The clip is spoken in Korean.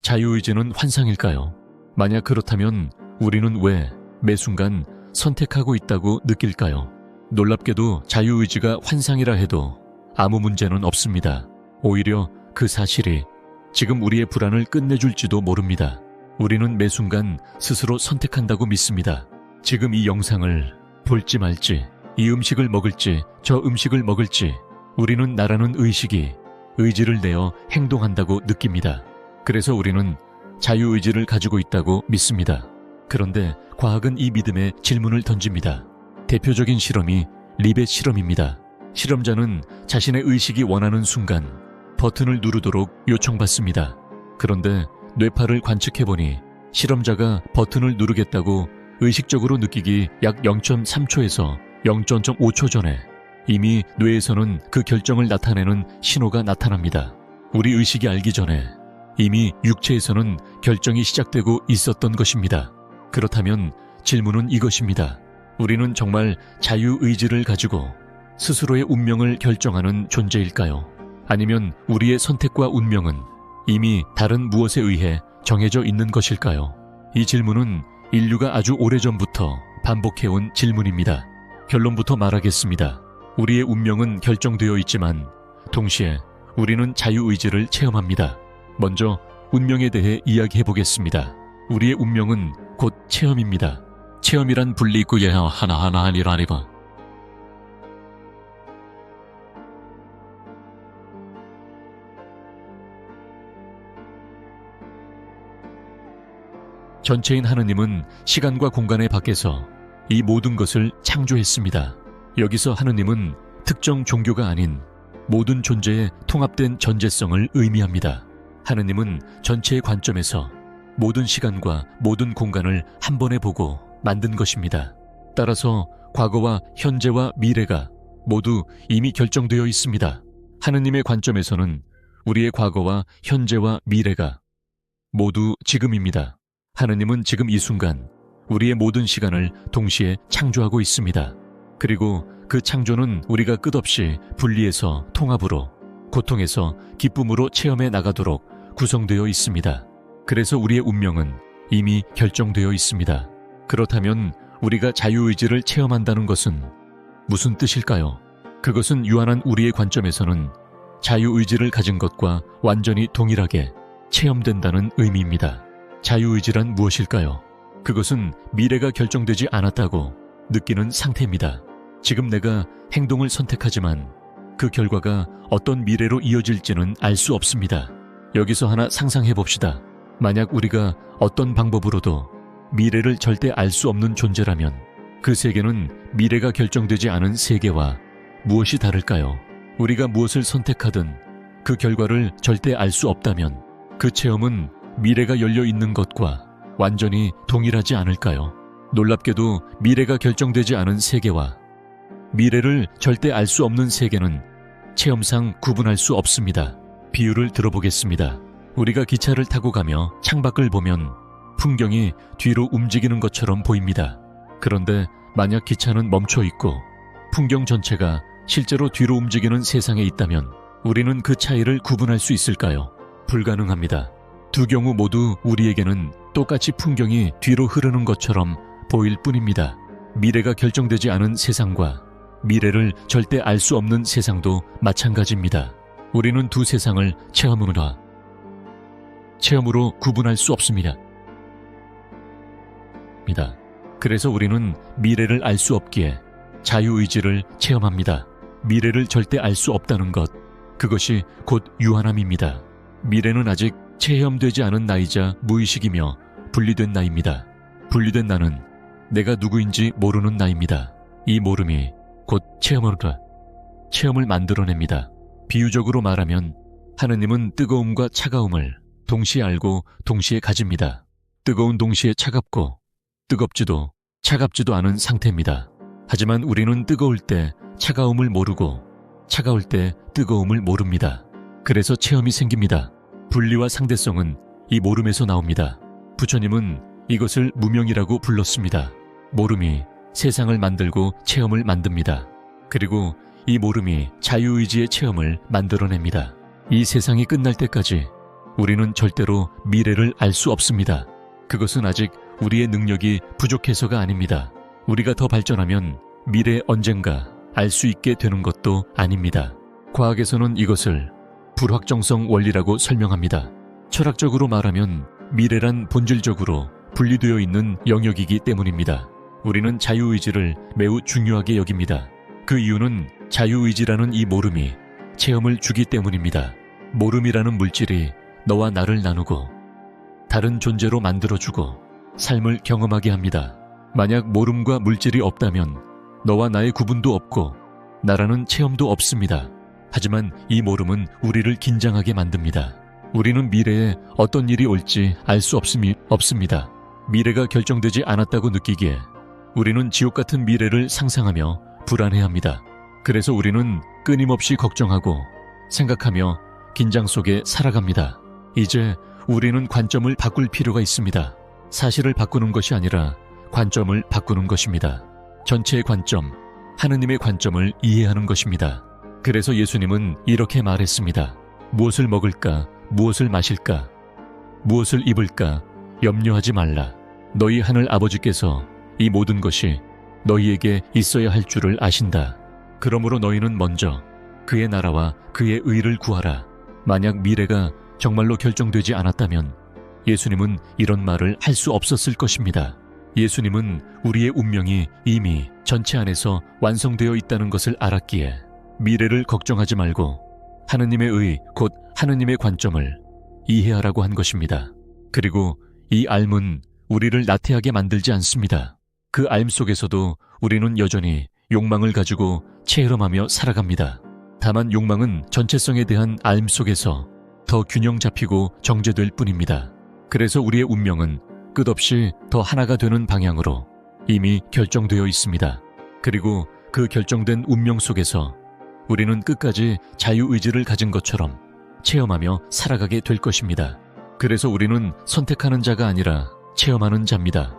자유의지는 환상일까요? 만약 그렇다면 우리는 왜 매 순간 선택하고 있다고 느낄까요? 놀랍게도 자유의지가 환상이라 해도 아무 문제는 없습니다. 오히려 그 사실이 지금 우리의 불안을 끝내줄지도 모릅니다. 우리는 매 순간 스스로 선택한다고 믿습니다. 지금 이 영상을 볼지 말지, 이 음식을 먹을지 저 음식을 먹을지 우리는 나라는 의식이 의지를 내어 행동한다고 느낍니다. 그래서 우리는 자유의지를 가지고 있다고 믿습니다. 그런데 과학은 이 믿음에 질문을 던집니다. 대표적인 실험이 리벳 실험입니다. 실험자는 자신의 의식이 원하는 순간 버튼을 누르도록 요청받습니다. 그런데 뇌파를 관측해보니 실험자가 버튼을 누르겠다고 의식적으로 느끼기 약 0.3초에서 0.5초 전에 이미 뇌에서는 그 결정을 나타내는 신호가 나타납니다. 우리 의식이 알기 전에 이미 육체에서는 결정이 시작되고 있었던 것입니다. 그렇다면 질문은 이것입니다. 우리는 정말 자유의지를 가지고 스스로의 운명을 결정하는 존재일까요? 아니면 우리의 선택과 운명은 이미 다른 무엇에 의해 정해져 있는 것일까요? 이 질문은 인류가 아주 오래전부터 반복해온 질문입니다. 결론부터 말하겠습니다. 우리의 운명은 결정되어 있지만 동시에 우리는 자유의지를 체험합니다. 먼저 운명에 대해 이야기해보겠습니다. 우리의 운명은 곧 체험입니다. 체험이란 분리구예요. 하나하나 아니라니까. 전체인 하느님은 시간과 공간의 밖에서 이 모든 것을 창조했습니다. 여기서 하느님은 특정 종교가 아닌 모든 존재의 통합된 전제성을 의미합니다. 하느님은 전체의 관점에서 모든 시간과 모든 공간을 한 번에 보고 만든 것입니다. 따라서 과거와 현재와 미래가 모두 이미 결정되어 있습니다. 하느님의 관점에서는 우리의 과거와 현재와 미래가 모두 지금입니다. 하느님은 지금 이 순간 우리의 모든 시간을 동시에 창조하고 있습니다. 그리고 그 창조는 우리가 끝없이 분리해서 통합으로, 고통에서 기쁨으로 체험해 나가도록 구성되어 있습니다. 그래서 우리의 운명은 이미 결정되어 있습니다. 그렇다면 우리가 자유의지를 체험한다는 것은 무슨 뜻일까요? 그것은 유한한 우리의 관점에서는 자유의지를 가진 것과 완전히 동일하게 체험된다는 의미입니다. 자유의지란 무엇일까요? 그것은 미래가 결정되지 않았다고 느끼는 상태입니다. 지금 내가 행동을 선택하지만 그 결과가 어떤 미래로 이어질지는 알 수 없습니다. 여기서 하나 상상해 봅시다. 만약 우리가 어떤 방법으로도 미래를 절대 알 수 없는 존재라면 그 세계는 미래가 결정되지 않은 세계와 무엇이 다를까요? 우리가 무엇을 선택하든 그 결과를 절대 알 수 없다면 그 체험은 미래가 열려 있는 것과 완전히 동일하지 않을까요? 놀랍게도 미래가 결정되지 않은 세계와 미래를 절대 알 수 없는 세계는 체험상 구분할 수 없습니다. 비유를 들어보겠습니다. 우리가 기차를 타고 가며 창밖을 보면 풍경이 뒤로 움직이는 것처럼 보입니다. 그런데 만약 기차는 멈춰 있고 풍경 전체가 실제로 뒤로 움직이는 세상에 있다면 우리는 그 차이를 구분할 수 있을까요? 불가능합니다. 두 경우 모두 우리에게는 똑같이 풍경이 뒤로 흐르는 것처럼 보일 뿐입니다. 미래가 결정되지 않은 세상과 미래를 절대 알 수 없는 세상도 마찬가지입니다. 우리는 두 세상을 체험으로 구분할 수 없습니다. 그래서 우리는 미래를 알 수 없기에 자유의지를 체험합니다. 미래를 절대 알 수 없다는 것, 그것이 곧 유한함입니다. 미래는 아직 체험되지 않은 나이자 무의식이며 분리된 나입니다. 분리된 나는 내가 누구인지 모르는 나입니다. 이 모름이 곧 체험을 만들어냅니다. 비유적으로 말하면 하느님은 뜨거움과 차가움을 동시에 알고 동시에 가집니다. 뜨거운 동시에 차갑고 뜨겁지도 차갑지도 않은 상태입니다. 하지만 우리는 뜨거울 때 차가움을 모르고 차가울 때 뜨거움을 모릅니다. 그래서 체험이 생깁니다. 분리와 상대성은 이 모름에서 나옵니다. 부처님은 이것을 무명이라고 불렀습니다. 모름이 세상을 만들고 체험을 만듭니다. 그리고 이 모름이 자유의지의 체험을 만들어냅니다. 이 세상이 끝날 때까지 우리는 절대로 미래를 알 수 없습니다. 그것은 아직 우리의 능력이 부족해서가 아닙니다. 우리가 더 발전하면 미래 언젠가 알 수 있게 되는 것도 아닙니다. 과학에서는 이것을 불확정성 원리라고 설명합니다. 철학적으로 말하면 미래란 본질적으로 분리되어 있는 영역이기 때문입니다. 우리는 자유의지를 매우 중요하게 여깁니다. 그 이유는 자유의지라는 이 모름이 체험을 주기 때문입니다. 모름이라는 물질이 너와 나를 나누고 다른 존재로 만들어주고 삶을 경험하게 합니다. 만약 모름과 물질이 없다면 너와 나의 구분도 없고 나라는 체험도 없습니다. 하지만 이 모름은 우리를 긴장하게 만듭니다. 우리는 미래에 어떤 일이 올지 알 수 없습니다. 미래가 결정되지 않았다고 느끼기에 우리는 지옥 같은 미래를 상상하며 불안해합니다. 그래서 우리는 끊임없이 걱정하고 생각하며 긴장 속에 살아갑니다. 이제 우리는 관점을 바꿀 필요가 있습니다. 사실을 바꾸는 것이 아니라 관점을 바꾸는 것입니다. 전체의 관점, 하느님의 관점을 이해하는 것입니다. 그래서 예수님은 이렇게 말했습니다. 무엇을 먹을까, 무엇을 마실까, 무엇을 입을까 염려하지 말라. 너희 하늘 아버지께서 이 모든 것이 너희에게 있어야 할 줄을 아신다. 그러므로 너희는 먼저 그의 나라와 그의 의를 구하라. 만약 미래가 정말로 결정되지 않았다면 예수님은 이런 말을 할 수 없었을 것입니다. 예수님은 우리의 운명이 이미 전체 안에서 완성되어 있다는 것을 알았기에 미래를 걱정하지 말고 하느님의 의, 곧 하느님의 관점을 이해하라고 한 것입니다. 그리고 이 알문 우리를 나태하게 만들지 않습니다. 그 알 속에서도 우리는 여전히 욕망을 가지고 체험하며 살아갑니다. 다만 욕망은 전체성에 대한 알 속에서 더 균형 잡히고 정제될 뿐입니다. 그래서 우리의 운명은 끝없이 더 하나가 되는 방향으로 이미 결정되어 있습니다. 그리고 그 결정된 운명 속에서 우리는 끝까지 자유의지를 가진 것처럼 체험하며 살아가게 될 것입니다. 그래서 우리는 선택하는 자가 아니라 체험하는 자입니다.